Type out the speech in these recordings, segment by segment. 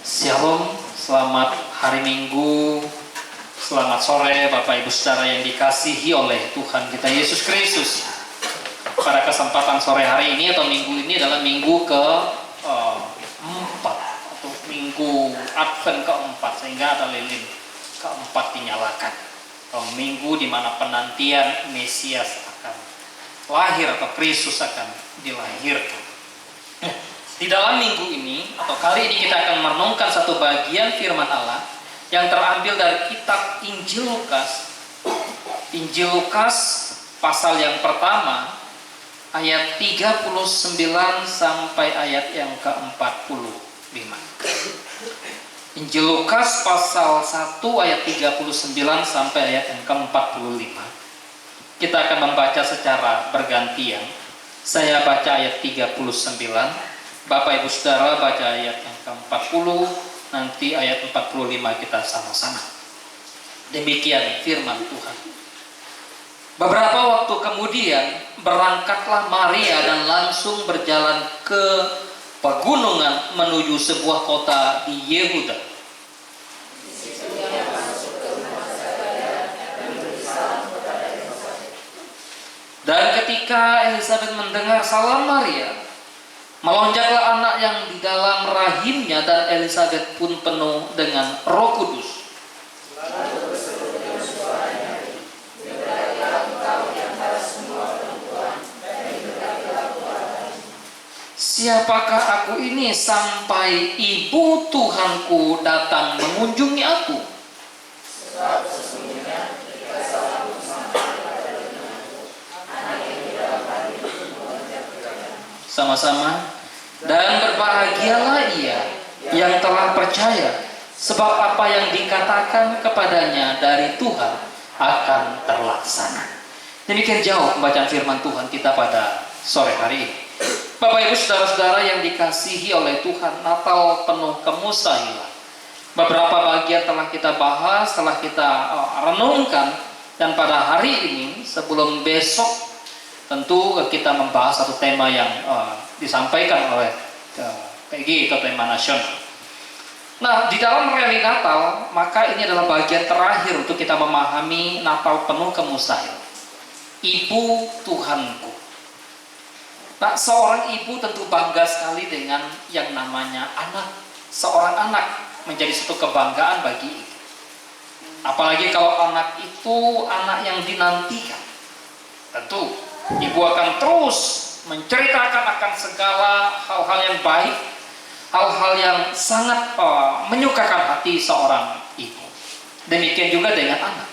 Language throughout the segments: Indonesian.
Shalom, selamat hari Minggu, selamat sore Bapak Ibu Saudara yang dikasihi oleh Tuhan kita Yesus Kristus. Pada kesempatan sore hari ini atau minggu ini adalah minggu keempat atau minggu Advent keempat, sehingga ada lilin keempat dinyalakan. Minggu di mana penantian Mesias akan lahir atau Kristus akan dilahirkan. Di dalam minggu ini atau kali ini kita akan merenungkan satu bagian firman Allah yang terambil dari kitab Injil Lukas. Injil Lukas pasal yang pertama ayat 39 sampai ayat yang ke-45. Injil Lukas pasal 1 ayat 39 sampai ayat yang ke-45. Kita akan membaca secara bergantian. Saya baca ayat 39, Bapak Ibu Saudara baca ayat yang ke-40, nanti ayat 45 kita sama-sama. Demikian firman Tuhan. Beberapa waktu kemudian berangkatlah Maria dan langsung berjalan ke pegunungan menuju sebuah kota di Yehuda. Dan ketika Elizabeth mendengar salam Maria, melonjaklah anak yang di dalam rahimnya, dan Elizabeth pun penuh dengan Roh Kudus. Siapakah aku ini sampai ibu Tuhanku datang mengunjungi aku? Sama-sama. Dan berbahagialah ia yang telah percaya, sebab apa yang dikatakan kepadanya dari Tuhan akan terlaksana. Demikian jauh pembacaan firman Tuhan kita pada sore hari ini. Bapak Ibu Saudara-saudara yang dikasihi oleh Tuhan, Natal penuh kemustahilan. Beberapa bagian telah kita bahas, telah kita renungkan, dan pada hari ini sebelum besok tentu kita membahas satu tema yang disampaikan oleh PG atau tema nasional. Nah, di dalam rally Natal, maka ini adalah bagian terakhir untuk kita memahami Natal penuh kemustahilan. Ibu Tuhanku. Nah, seorang ibu tentu bangga sekali dengan yang namanya anak. Seorang anak menjadi satu kebanggaan bagi ibu. Apalagi kalau anak itu anak yang dinantikan. Tentu ibu akan terus menceritakan akan segala hal-hal yang baik, hal-hal yang sangat menyukakan hati seorang ibu. Demikian juga dengan anak.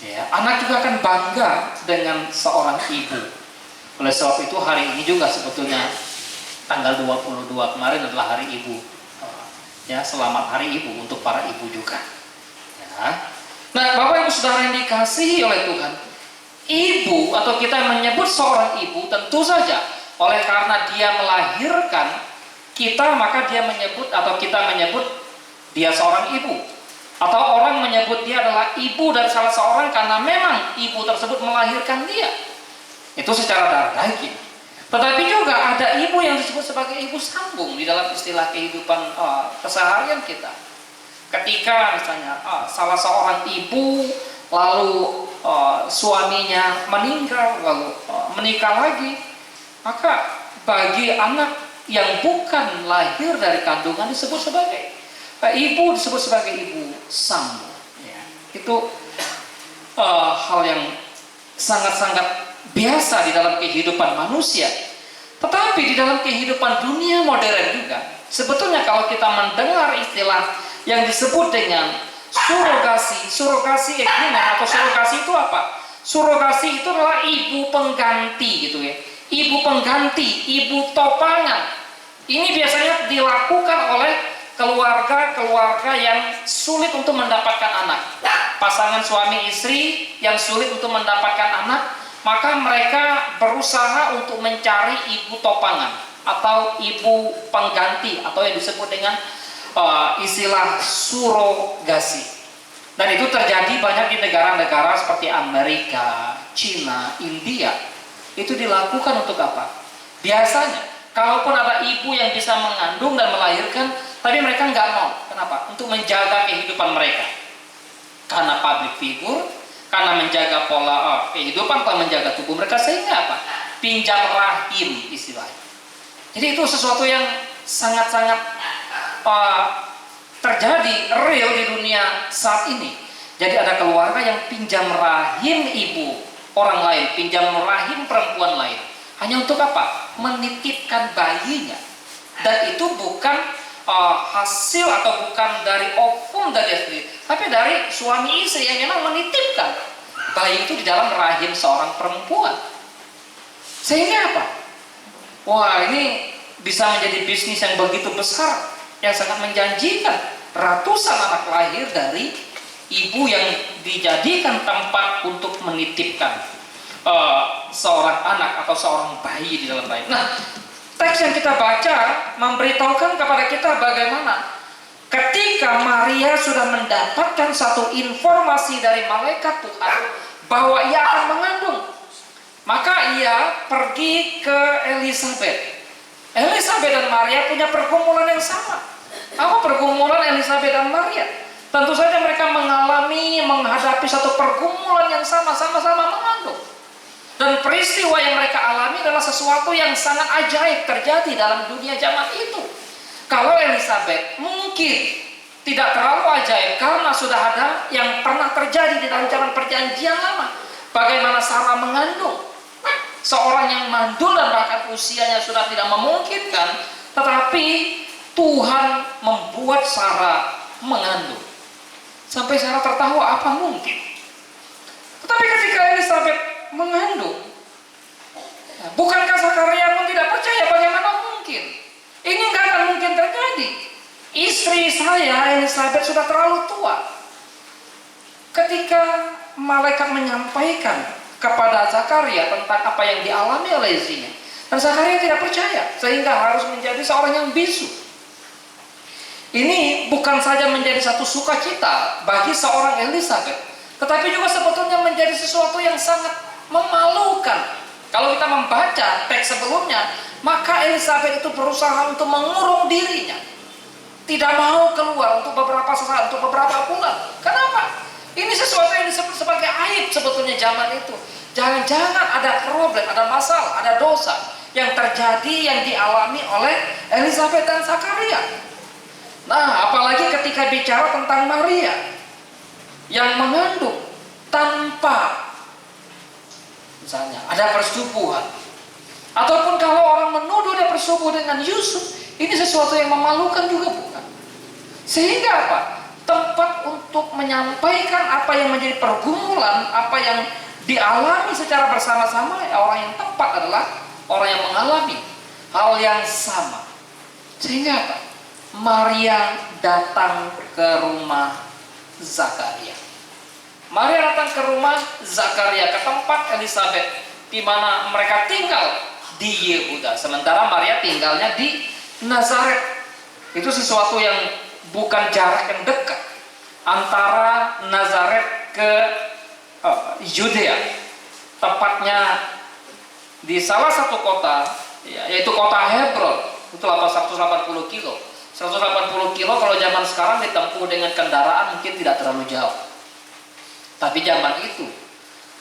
Ya, anak juga akan bangga dengan seorang ibu. Oleh sebab itu hari ini juga sebetulnya tanggal 22 kemarin adalah hari ibu. Ya, selamat hari ibu untuk para ibu juga. Ya. Nah, Bapak Ibu Saudara yang dikasihi oleh Tuhan, ibu atau kita menyebut seorang ibu tentu saja oleh karena dia melahirkan kita, maka dia menyebut atau kita menyebut dia seorang ibu, atau orang menyebut dia adalah ibu dari salah seorang karena memang ibu tersebut melahirkan dia. Itu secara darah daging. Tetapi juga ada ibu yang disebut sebagai ibu sambung di dalam istilah kehidupan keseharian kita. Ketika misalnya salah seorang ibu lalu suaminya meninggal, lalu menikah lagi, maka bagi anak yang bukan lahir dari kandungan disebut sebagai ibu, disebut sebagai ibu sambung. Ya, itu hal yang sangat-sangat biasa di dalam kehidupan manusia. Tetapi di dalam kehidupan dunia modern juga, sebetulnya kalau kita mendengar istilah yang disebut dengan surogasi eklimen atau surogasi itu apa? Surogasi itu adalah ibu pengganti gitu ya. Ibu pengganti, ibu topangan. Ini biasanya dilakukan oleh keluarga-keluarga yang sulit untuk mendapatkan anak. Pasangan suami istri yang sulit untuk mendapatkan anak, maka mereka berusaha untuk mencari ibu topangan atau ibu pengganti atau yang disebut dengan istilah surogasi. Dan itu terjadi banyak di negara-negara seperti Amerika, Cina, India. Itu dilakukan untuk apa? Biasanya, kalaupun ada ibu yang bisa mengandung dan melahirkan, tapi mereka mereka nggak mau. Kenapa? Untuk menjaga kehidupan mereka. Karena public figure, karena menjaga pola kehidupan, karena menjaga tubuh mereka, sehingga apa? Pinjam rahim istilahnya. Jadi itu sesuatu yang sangat-sangat terjadi real di dunia saat ini. Jadi ada keluarga yang pinjam rahim ibu orang lain, pinjam rahim perempuan lain. Hanya untuk apa? Menitipkan bayinya. Dan itu bukan hasil atau bukan dari ovum dari sendiri, tapi dari suami istri yang memang menitipkan bayi itu di dalam rahim seorang perempuan. Sehingga apa? Wah, ini bisa menjadi bisnis yang begitu besar, yang sangat menjanjikan. Ratusan anak lahir dari ibu yang dijadikan tempat untuk menitipkan seorang anak atau seorang bayi di dalam rahim. Nah, teks yang kita baca memberitahukan kepada kita bagaimana ketika Maria sudah mendapatkan satu informasi dari malaikat Tuhan bahwa ia akan mengandung, maka ia pergi ke Elizabeth. Elizabeth dan Maria punya pergumulan yang sama. Apa pergumulan Elizabeth dan Maria? Tentu saja mereka menghadapi satu pergumulan yang sama-sama mengandung. Dan peristiwa yang mereka alami adalah sesuatu yang sangat ajaib terjadi dalam dunia zaman itu. Kalau Elizabeth mungkin tidak terlalu ajaib karena sudah ada yang pernah terjadi di dalam zaman perjanjian lama. Bagaimana Sarah mengandung seorang yang mandul dan bahkan usianya sudah tidak memungkinkan, tetapi Tuhan membuat Sarah mengandung. Sampai Sarah tertawa, apa mungkin? Tetapi ketika Elizabeth mengandung, bukankah Zakaria pun tidak percaya? Bagaimana mungkin? Ini nggak akan mungkin terjadi. Istri saya Elizabeth sudah terlalu tua. Ketika malaikat menyampaikan kepada Zakaria tentang apa yang dialami oleh istrinya, dan Zakaria tidak percaya, sehingga harus menjadi seorang yang bisu. Ini bukan saja menjadi satu sukacita bagi seorang Elizabeth, tetapi juga sebetulnya menjadi sesuatu yang sangat memalukan. Kalau kita membaca teks sebelumnya, maka Elizabeth itu berusaha untuk mengurung dirinya, tidak mau keluar untuk beberapa saat, untuk beberapa bulan. Kenapa? Ini sesuatu yang disebut sebagai aib sebetulnya zaman itu. Jangan-jangan ada problem, ada masalah, ada dosa yang terjadi, yang dialami oleh Elizabeth dan Zakaria. Nah, apalagi ketika bicara tentang Maria yang mengandung tanpa misalnya ada persetubuhan, ataupun kalau orang menuduh dia bersetubuh dengan Yusuf, ini sesuatu yang memalukan juga, bukan? Sehingga apa? Tempat untuk menyampaikan apa yang menjadi pergumulan, apa yang dialami secara bersama-sama, orang yang tepat adalah orang yang mengalami hal yang sama. Sehingga apa? Maria datang ke rumah Zakaria. Maria datang ke rumah Zakaria, ke tempat Elizabeth, di mana mereka tinggal di Yehuda, sementara Maria tinggalnya di Nazaret. Itu sesuatu yang bukan jarak yang dekat antara Nazaret ke Yudea, tepatnya di salah satu kota, yaitu kota Hebron. Itu 180 kilo. 180 kilo kalau zaman sekarang ditempuh dengan kendaraan mungkin tidak terlalu jauh. Tapi zaman itu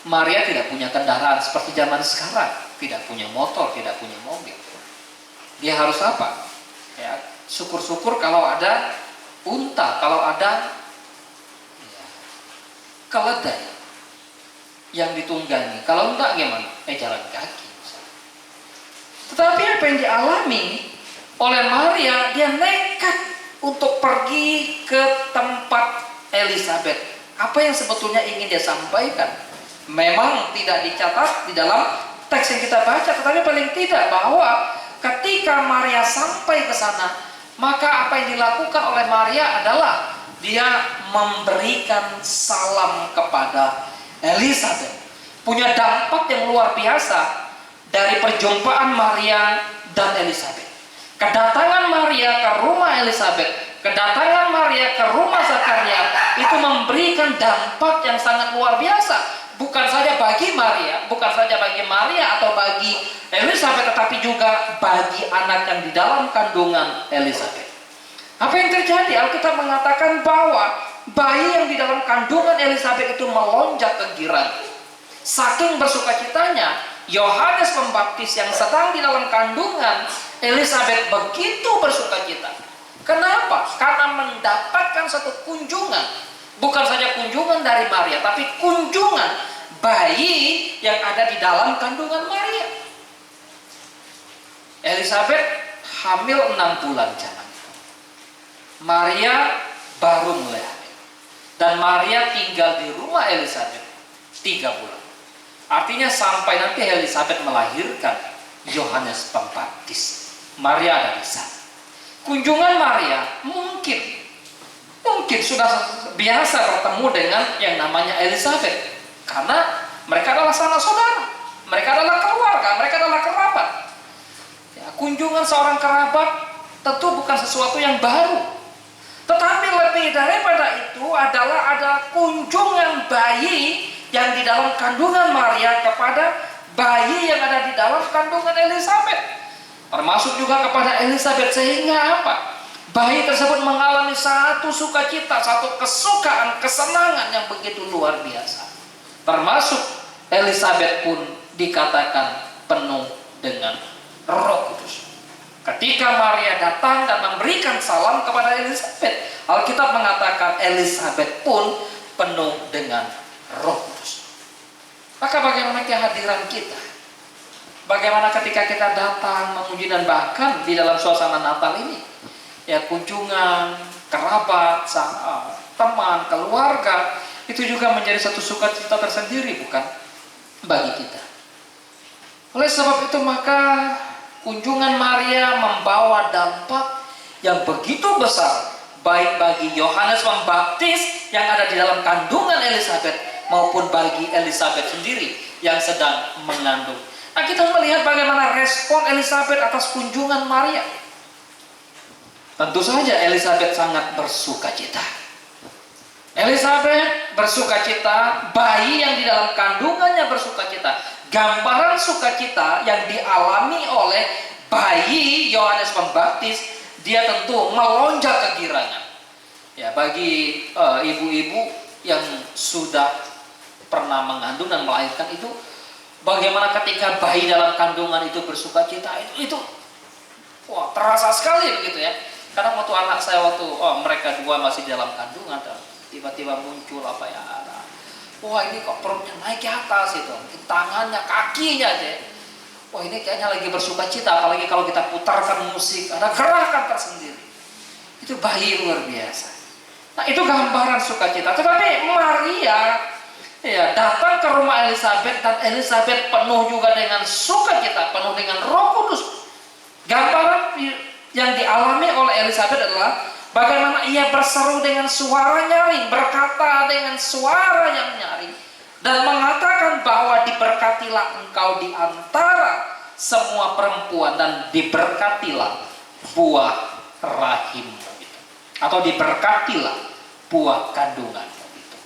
Maria tidak punya kendaraan seperti zaman sekarang, tidak punya motor, tidak punya mobil. Dia harus apa? Ya, syukur-syukur kalau ada unta, kalau ada keledai yang ditunggangi. Kalau enggak gimana? Jalan kaki. Tetapi apa yang dialami oleh Maria, dia nekat untuk pergi ke tempat Elizabeth. Apa yang sebetulnya ingin dia sampaikan memang tidak dicatat di dalam teks yang kita baca, tetapi paling tidak bahwa ketika Maria sampai ke sana, maka apa yang dilakukan oleh Maria adalah dia memberikan salam kepada Elizabeth. Punya dampak yang luar biasa dari perjumpaan Maria dan Elizabeth. Kedatangan Maria ke rumah Elizabeth, kedatangan Maria ke rumah Zakaria itu memberikan dampak yang sangat luar biasa. Bukan saja bagi Maria, atau bagi Elizabeth, tetapi juga bagi anak yang di dalam kandungan Elizabeth. Apa yang terjadi? Alkitab mengatakan bahwa bayi yang di dalam kandungan Elisabet itu melonjak kegirangan. Saking bersukacitanya, Yohanes Pembaptis yang sedang di dalam kandungan Elisabet begitu bersukacita. Kenapa? Karena mendapatkan satu kunjungan. Bukan saja kunjungan dari Maria, tapi kunjungan bayi yang ada di dalam kandungan Maria. Elisabet hamil 6 bulan jaman. Maria baru mulai hamil. Dan Maria tinggal di rumah Elisabet 3 bulan. Artinya sampai nanti Elisabet melahirkan Yohanes Pembaptis, Maria ada di sana. Kunjungan Maria mungkin sudah biasa bertemu dengan yang namanya Elisabet, karena mereka adalah sanak saudara, mereka adalah keluarga, mereka adalah kerabat. Ya, kunjungan seorang kerabat tentu bukan sesuatu yang baru. Tetapi lebih daripada itu adalah ada kunjungan bayi yang di dalam kandungan Maria kepada bayi yang ada di dalam kandungan Elisabet. Termasuk juga kepada Elisabet, sehingga apa? Bayi tersebut mengalami satu sukacita, satu kesukaan, kesenangan yang begitu luar biasa. Termasuk Elisabet pun dikatakan penuh dengan Roh Kudus. Ketika Maria datang dan memberikan salam kepada Elisabet, Alkitab mengatakan Elisabet pun penuh dengan Roh Kudus. Maka bagaimana kehadiran kita? Bagaimana ketika kita datang menguji dan bahkan di dalam suasana Natal ini? Ya, kunjungan kerabat, teman, keluarga, itu juga menjadi satu sukacita tersendiri, bukan? Bagi kita. Oleh sebab itu maka kunjungan Maria membawa dampak yang begitu besar, baik bagi Yohanes Pembaptis yang ada di dalam kandungan Elisabet maupun bagi Elisabet sendiri yang sedang mengandung. Nah, kita melihat bagaimana respon Elisabet atas kunjungan Maria. Tentu saja Elisabet sangat bersukacita. Elisabet bersukacita, bayi yang di dalam kandungannya bersukacita. Gambaran sukacita yang dialami oleh bayi Yohanes Pembaptis, dia tentu melonjak kegirangan. Ya, bagi ibu-ibu yang sudah pernah mengandung dan melahirkan itu, bagaimana ketika bayi dalam kandungan itu bersukacita, itu wah, terasa sekali begitu ya. Karena waktu anak saya mereka dua masih dalam kandungan, tiba-tiba muncul apa ya, wah ini kok perutnya naik ke atas itu, tangannya, kakinya aja. Wah ini kayaknya lagi bersukacita, apalagi kalau kita putarkan musik, ada gerakan tersendiri. Itu bayi luar biasa. Nah itu gambaran sukacita. Tetapi Maria ya datang ke rumah Elisabet dan Elisabet penuh juga dengan sukacita, penuh dengan Roh Kudus. Gambaran yang dialami oleh Elisabet adalah bagaimana ia berseru dengan suara nyaring, berkata dengan suara yang nyaring, dan mengatakan bahwa diberkatilah engkau di antara semua perempuan dan diberkatilah buah rahimmu itu, atau diberkatilah buah kandunganmu itu.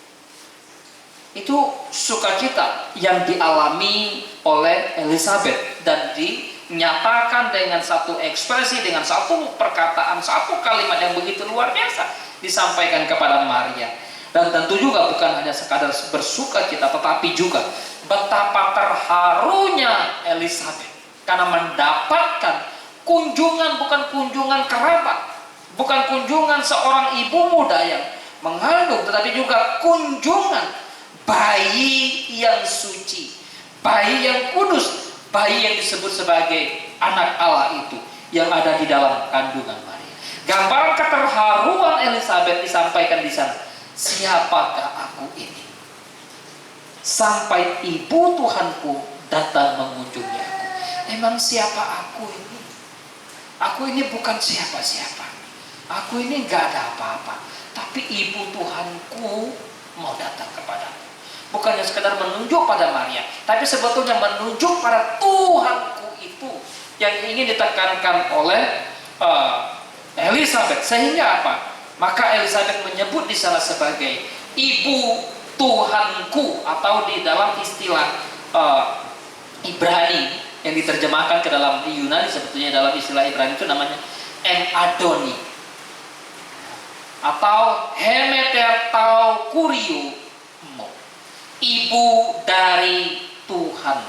Itu sukacita yang dialami oleh Elisabet dan dinyatakan dengan satu ekspresi, dengan satu perkataan, satu kalimat yang begitu luar biasa disampaikan kepada Maria. Dan tentu juga bukan hanya sekadar bersukacita, tetapi juga betapa terharunya Elisabet karena mendapatkan kunjungan, bukan kunjungan kerabat, bukan kunjungan seorang ibu muda yang mengandung, tetapi juga kunjungan bayi yang suci, bayi yang kudus, bayi yang disebut sebagai anak Allah itu yang ada di dalam kandungan Maria. Gambaran keterharuan Elisabet disampaikan di sana. Siapakah aku ini? Sampai ibu Tuhanku datang mengunjungi aku. Emang siapa aku ini? Aku ini bukan siapa-siapa. Aku ini gak ada apa-apa. Tapi ibu Tuhanku mau datang kepadaku. Bukannya sekedar menunjuk pada Maria, tapi sebetulnya menunjuk pada Tuhanku itu yang ingin ditekankan oleh Elisabet. Sehingga apa? Maka Elisabet menyebut di sana sebagai ibu Tuhanku, atau di dalam istilah Ibrani yang diterjemahkan ke dalam Yunani, sebetulnya dalam istilah Ibrani itu namanya En Adoni. atau Hemeter Kurio, ibu dari Tuhan,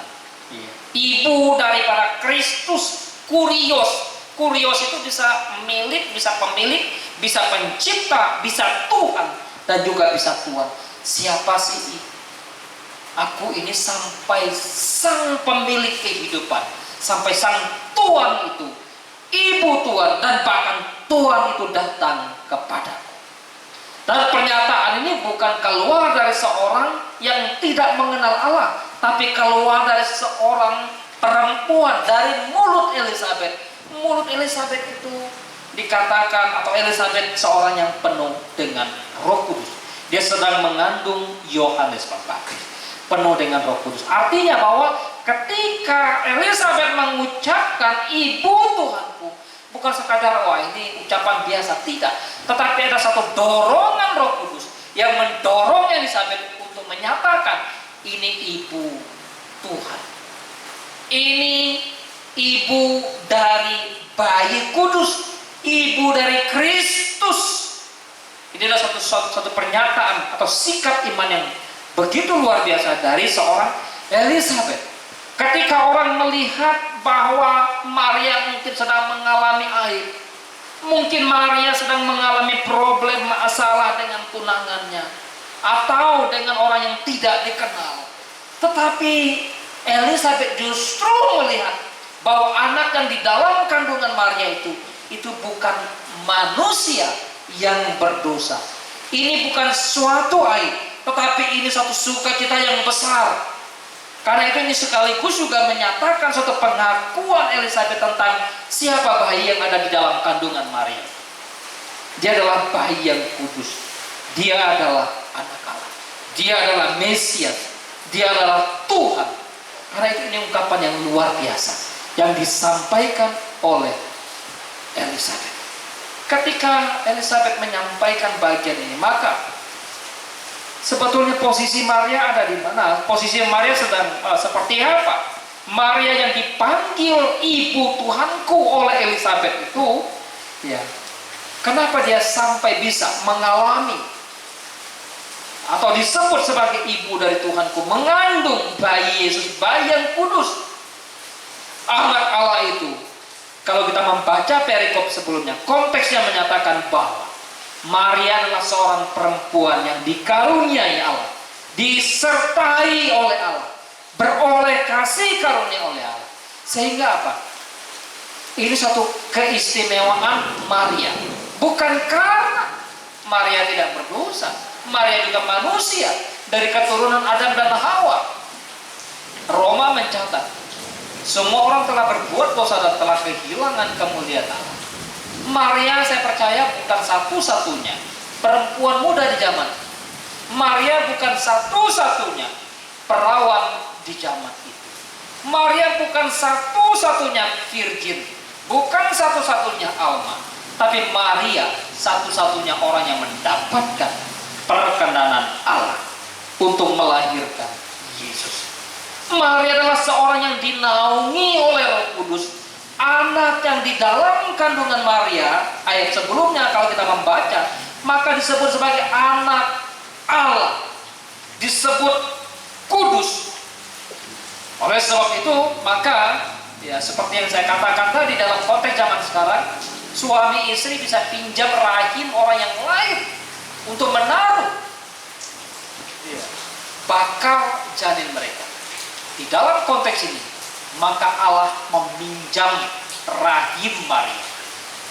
ibu daripada Kristus. Kurios itu bisa milik, bisa pemilik, bisa pencipta, bisa Tuhan, dan juga bisa Tuhan. Siapa sih itu? Aku ini sampai sang pemilik kehidupan, sampai sang Tuhan itu, ibu Tuhan, dan bahkan Tuhan itu datang kepadaku. Dan pernyataan ini bukan keluar dari seorang yang tidak mengenal Allah, tapi keluar dari seorang perempuan, dari mulut Elizabeth. Mulut Elizabeth itu dikatakan, atau Elizabeth seorang yang penuh dengan Roh Kudus. Dia sedang mengandung Yohanes Pembaptis, penuh dengan Roh Kudus. Artinya bahwa ketika Elizabeth mengucapkan ibu Tuhanku, bukan sekadar wah ini ucapan biasa, tidak, tetapi ada satu dorongan Roh Kudus yang mendorong Elizabeth untuk menyatakan ini ibu Tuhan, ini ibu dari bayi kudus, ibu dari Kristus. Ini adalah satu pernyataan atau sikap iman yang begitu luar biasa dari seorang Elizabeth. Ketika orang melihat bahwa Maria mungkin sedang mengalami aib, mungkin Maria sedang mengalami problem masalah dengan tunangannya, atau dengan orang yang tidak dikenal, tetapi Elizabeth justru melihat bahwa anak yang di dalam kandungan Maria itu bukan manusia yang berdosa. Ini bukan suatu aib, tetapi ini suatu sukacita yang besar. Karena itu ini sekaligus juga menyatakan suatu pengakuan Elizabeth tentang siapa bayi yang ada di dalam kandungan Maria. Dia adalah bayi yang kudus. Dia adalah anak Allah. Dia adalah Mesias. Dia adalah Tuhan. Karena itu ini ungkapan yang luar biasa yang disampaikan oleh Elizabeth. Ketika Elizabeth menyampaikan bagian ini, maka sebetulnya posisi Maria ada di mana? Posisi Maria sedang seperti apa? Maria yang dipanggil ibu Tuhanku oleh Elizabeth itu, ya, kenapa dia sampai bisa mengalami atau disebut sebagai ibu dari Tuhanku, mengandung bayi Yesus, bayi yang kudus, anak Allah itu? Kalau kita membaca perikop sebelumnya, konteksnya menyatakan bahwa Maria adalah seorang perempuan yang dikaruniai Allah, disertai oleh Allah, beroleh kasih karunia oleh Allah. Sehingga apa? Ini suatu keistimewaan Maria. Bukan karena Maria tidak berdosa, Maria juga manusia dari keturunan Adam dan Hawa. Roma mencatat, semua orang telah berbuat dosa dan telah kehilangan kemuliaan Allah. Maria, saya percaya, bukan satu-satunya perempuan muda di zaman. Maria bukan satu-satunya perawan di zaman itu. Maria bukan satu-satunya virgin, bukan satu-satunya alma, tapi Maria satu-satunya orang yang mendapatkan perkenanan Allah untuk melahirkan Yesus. Maria adalah seorang yang dinaungi oleh Roh Kudus, anak yang di dalam kandungan Maria. Ayat sebelumnya kalau kita membaca, maka disebut sebagai anak Allah, disebut kudus. Oleh sebab itu, maka ya seperti yang saya katakan tadi, dalam konteks zaman sekarang, suami istri bisa pinjam rahim orang yang lain untuk menaruh bakal janin mereka. Di dalam konteks ini, maka Allah meminjam rahim Maria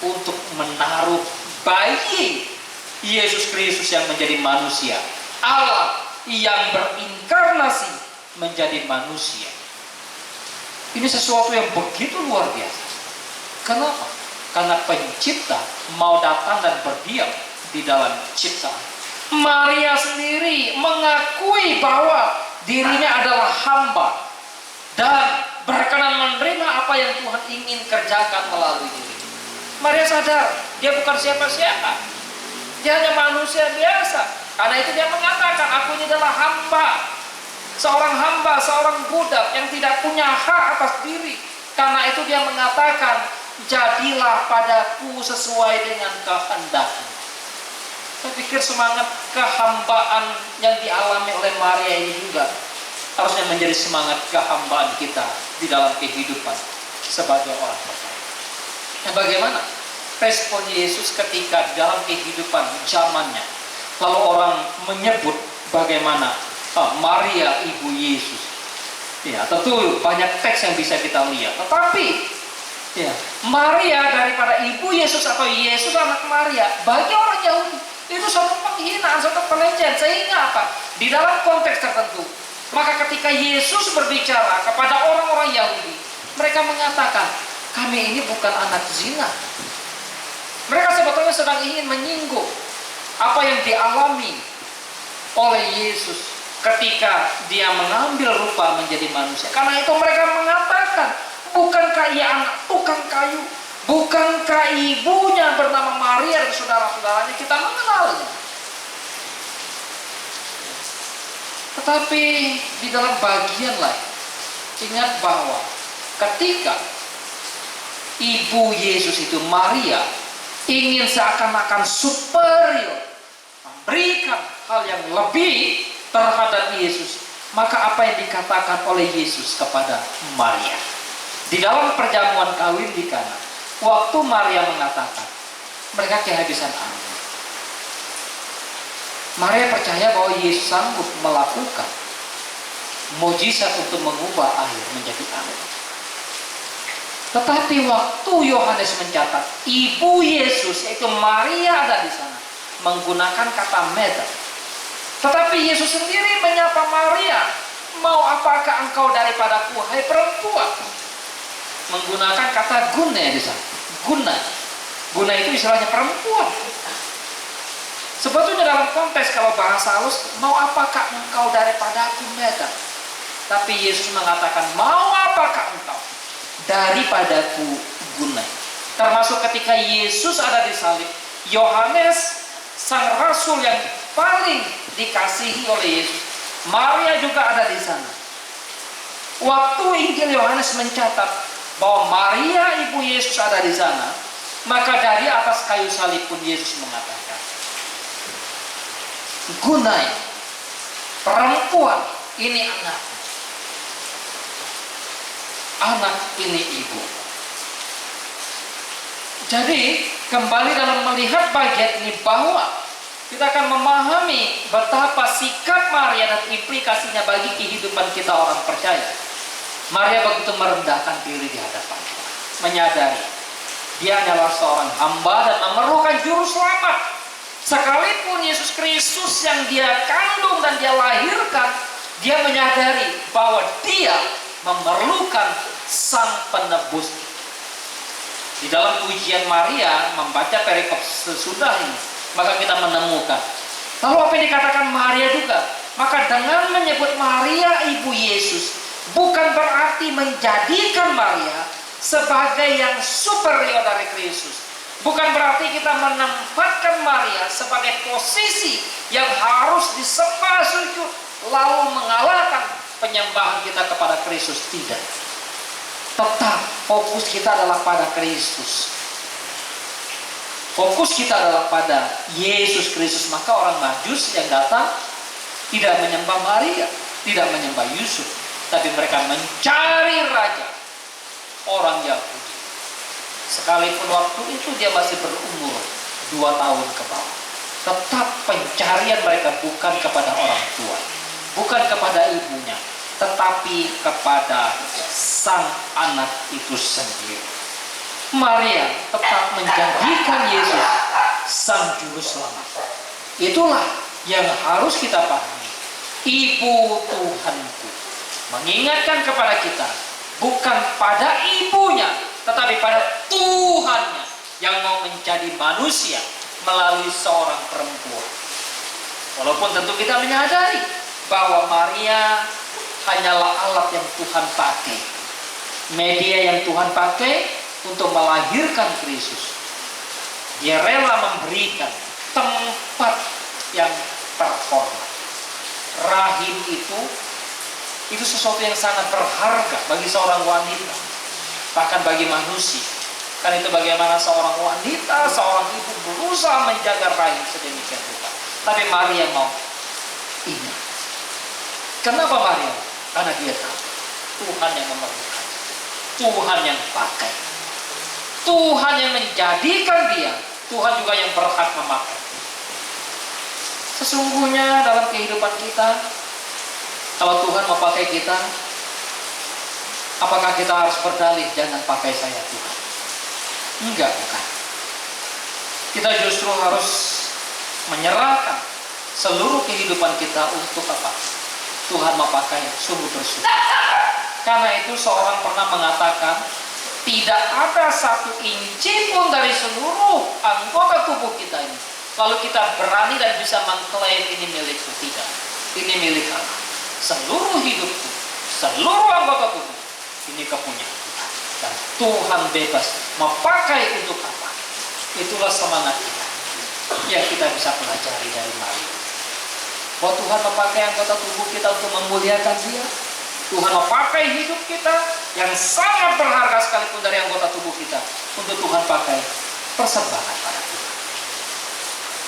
untuk menaruh bayi Yesus Kristus yang menjadi manusia, Allah yang berinkarnasi menjadi manusia. Ini sesuatu yang begitu luar biasa. Kenapa? Karena pencipta mau datang dan berdiam di dalam ciptaan. Maria sendiri mengakui bahwa dirinya adalah hamba dan berkenan menerima apa yang Tuhan ingin kerjakan melalui dirinya. Maria sadar dia bukan siapa-siapa, dia hanya manusia biasa. Karena itu dia mengatakan, aku ini adalah hamba, seorang budak yang tidak punya hak atas diri. Karena itu dia mengatakan, jadilah padaku sesuai dengan kehendakmu. pikir semangat kehambaan yang dialami oleh Maria ini juga harusnya menjadi semangat kehambaan kita di dalam kehidupan sebagai orang percaya. Nah, bagaimana respon Yesus ketika dalam kehidupan zamannya, lalu orang menyebut bagaimana Maria ibu Yesus? Ya, tentu banyak teks yang bisa kita lihat. Tetapi ya, Maria daripada ibu Yesus atau Yesus anak Maria, bagi orang Yahudi itu suatu penghinaan, suatu pelecehan. Sehingga apa? Di dalam konteks tertentu, maka ketika Yesus berbicara kepada orang-orang Yahudi, mereka mengatakan, kami ini bukan anak zina. Mereka sebetulnya sedang ingin menyinggung apa yang dialami oleh Yesus ketika dia mengambil rupa menjadi manusia. Karena itu mereka mengatakan, bukankah ia anak tukang kayu? Bukankah ibunya bernama Maria dan saudara-saudaranya kita mengenalnya? Tetapi di dalam bagian lain, ingat bahwa ketika ibu Yesus itu Maria ingin seakan-akan superior, memberikan hal yang lebih terhadap Yesus, maka apa yang dikatakan oleh Yesus kepada Maria di dalam perjamuan kawin di Kana, waktu Maria mengatakan mereka kehabisan air, Maria percaya bahwa Yesus sanggup melakukan mujizat untuk mengubah air menjadi air. Tetapi waktu Yohanes mencatat ibu Yesus yaitu Maria ada di sana, menggunakan kata meta. Tetapi Yesus sendiri menyapa Maria, mau apakah engkau daripadaku, hai perempuan? Menggunakan kata guna di sana. Guna itu istilahnya perempuan. Sebetulnya dalam konteks kalau bahasa halus, mau apakah engkau daripadaku meta? Tapi Yesus mengatakan, mau apakah engkau daripadaku guna. Termasuk ketika Yesus ada di salib, Yohanes sang rasul yang paling dikasihi oleh Yesus, Maria juga ada di sana. Waktu Injil Yohanes mencatat bahwa Maria ibu Yesus ada di sana, maka dari atas kayu salib pun Yesus mengatakan, Gunai, perempuan ini anak ini ibu. Jadi kembali dalam melihat bagian ini bahwa kita akan memahami betapa sikap Maria dan implikasinya bagi kehidupan kita orang percaya. Maria begitu merendahkan diri di hadapan Tuhan, menyadari dia adalah seorang hamba dan memerlukan juru selamat. Sekalipun Yesus Kristus yang dia kandung dan dia lahirkan, dia menyadari bahwa dia memerlukan sang penebus. Di dalam pujian Maria membaca perikop sesudah ini, maka kita menemukan lalu apa yang dikatakan Maria juga. Maka dengan menyebut Maria ibu Yesus, bukan berarti menjadikan Maria sebagai yang superior dari Kristus. Bukan berarti kita menempatkan Maria sebagai posisi yang harus disembah sujud lalu mengalahkan penyembahan kita kepada Kristus. Tidak. Tetap fokus kita adalah pada Kristus. Fokus kita adalah pada Yesus Kristus. Maka orang Majus yang datang tidak menyembah Maria, tidak menyembah Yusuf, tapi mereka mencari raja orang Yahudi. Sekalipun waktu itu dia masih berumur 2 tahun ke bawah, tetap pencarian mereka bukan kepada orang tua, bukan kepada ibunya, tetapi kepada sang anak itu sendiri. Maria tetap menjadikan Yesus sang juru selamat. Itulah yang harus kita pahami. Ibu Tuhanku mengingatkan kepada kita bukan pada ibunya, tetapi pada Tuhannya yang mau menjadi manusia melalui seorang perempuan. Walaupun tentu kita menyadari bahwa Maria hanyalah alat yang Tuhan pakai, media yang Tuhan pakai untuk melahirkan Kristus. Dia rela memberikan tempat yang terhormat. Rahim itu sesuatu yang sangat berharga bagi seorang wanita, bahkan bagi manusia. Karena itu bagaimana seorang wanita, seorang ibu berusaha menjaga rahim sedemikian rupa. Tapi Maria mau ini. Kenapa Maria? Karena dia tahu Tuhan yang memerlukan, Tuhan yang pakai, Tuhan yang menjadikan dia, Tuhan juga yang berhak memakai. Sesungguhnya dalam kehidupan kita, kalau Tuhan mau pakai kita, apakah kita harus berdalih, jangan pakai saya Tuhan? Enggak, bukan. Kita justru harus menyerahkan seluruh kehidupan kita untuk apa? Tuhan mau pakai, sungguh bersyukur. Karena itu seorang pernah mengatakan, tidak ada satu inci pun dari seluruh anggota tubuh kita ini, lalu kita berani dan bisa mengklaim ini milikku. Tidak, ini milik Allah. Seluruh hidupku, seluruh anggota tubuh, ini kepunyaan Tuhan. Dan Tuhan bebas mau pakai untuk apa. Itulah semangat kita yang kita bisa pelajari dari Maria. Bahwa Tuhan memakai anggota tubuh kita untuk memuliakan Dia. Tuhan memakai hidup kita yang sangat berharga sekalipun dari anggota tubuh kita untuk Tuhan pakai persembahan pada Tuhan.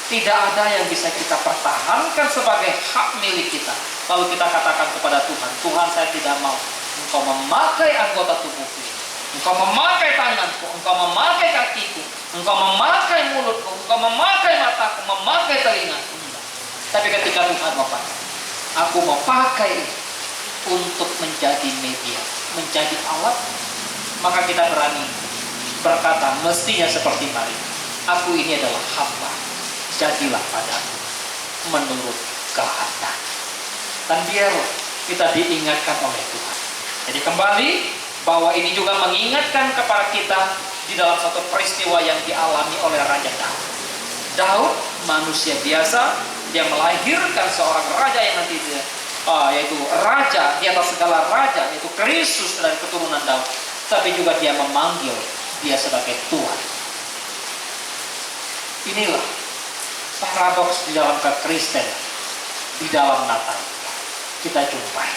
Tidak ada yang bisa kita pertahankan sebagai hak milik kita. Lalu kita katakan kepada Tuhan, Tuhan saya tidak mau Engkau memakai anggota tubuhku ini. Engkau memakai tanganku, Engkau memakai kakiku, Engkau memakai mulutku, Engkau memakai mataku, memakai telingaku. Tapi ketika Tuhan mau pakai, aku mau pakai untuk menjadi media, menjadi alat, maka kita berani berkata mestinya seperti Maria, aku ini adalah hamba, jadilah padaku menurut kehendak. Dan biarlah kita diingatkan oleh Tuhan. Jadi kembali bahwa ini juga mengingatkan kepada kita di dalam satu peristiwa yang dialami oleh Raja Daud. Daud manusia biasa, dia melahirkan seorang raja yang nanti dia, yaitu raja di atas segala raja, yaitu Kristus dari keturunan Daud. Tapi juga dia memanggil dia sebagai Tuhan. Inilah paradoks di dalam kekristen, di dalam Natal kita jumpai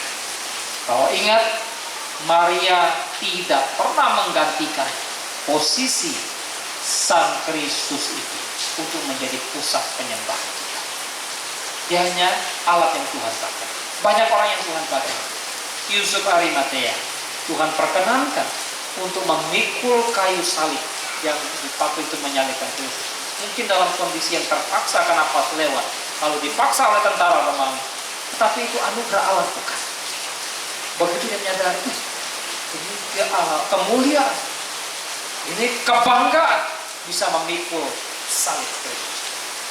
bahwa ingat, Maria tidak pernah menggantikan posisi Sang Kristus itu untuk menjadi pusat penyembahan kita. Dia hanya alat yang Tuhan pakai. Banyak orang yang Tuhan pakai. Yusuf Arimatea, Tuhan perkenankan untuk memikul kayu salib yang dipakai untuk menyalibkan Kristus. Mungkin dalam kondisi yang terpaksa karena pas lewat, lalu dipaksa oleh tentara Romawi. Tapi itu anugerah Allah, bukan. Begitu dia menyadari, ini kemuliaan, ini kebanggaan bisa memikul salib Kristus.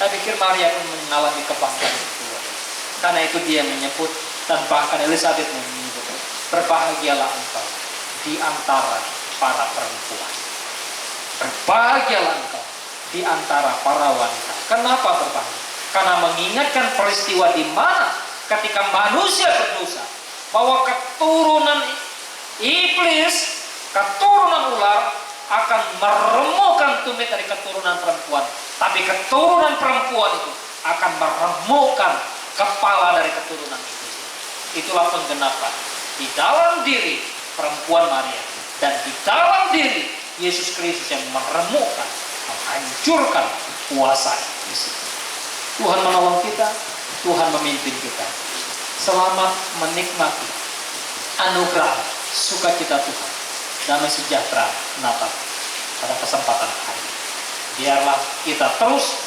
Saya pikir Maria pun mengalami kebanggaan itu. Karena itu dia menyebut, dan bahkan Elizabeth menyebut, berbahagialah engkau di antara para perempuan. Berbahagialah engkau di antara para wanita. Kenapa berbahagia? Karena mengingatkan peristiwa di mana ketika manusia berdosa, bahwa keturunan iblis, keturunan ular akan meremukkan tumit dari keturunan perempuan. Tapi keturunan perempuan itu akan meremukkan kepala dari keturunan iblis. Itulah penggenapan di dalam diri perempuan Maria dan di dalam diri Yesus Kristus yang meremukkan, menghancurkan kuasa iblis. Tuhan menolong kita, Tuhan memimpin kita. Selamat menikmati anugerah sukacita Tuhan, damai sejahtera Natal pada kesempatan hari. Biarlah kita terus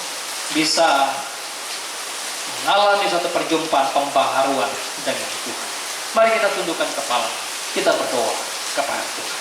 bisa mengalami suatu perjumpaan pembaharuan dengan Tuhan. Mari kita tundukkan kepala, kita berdoa kepada Tuhan.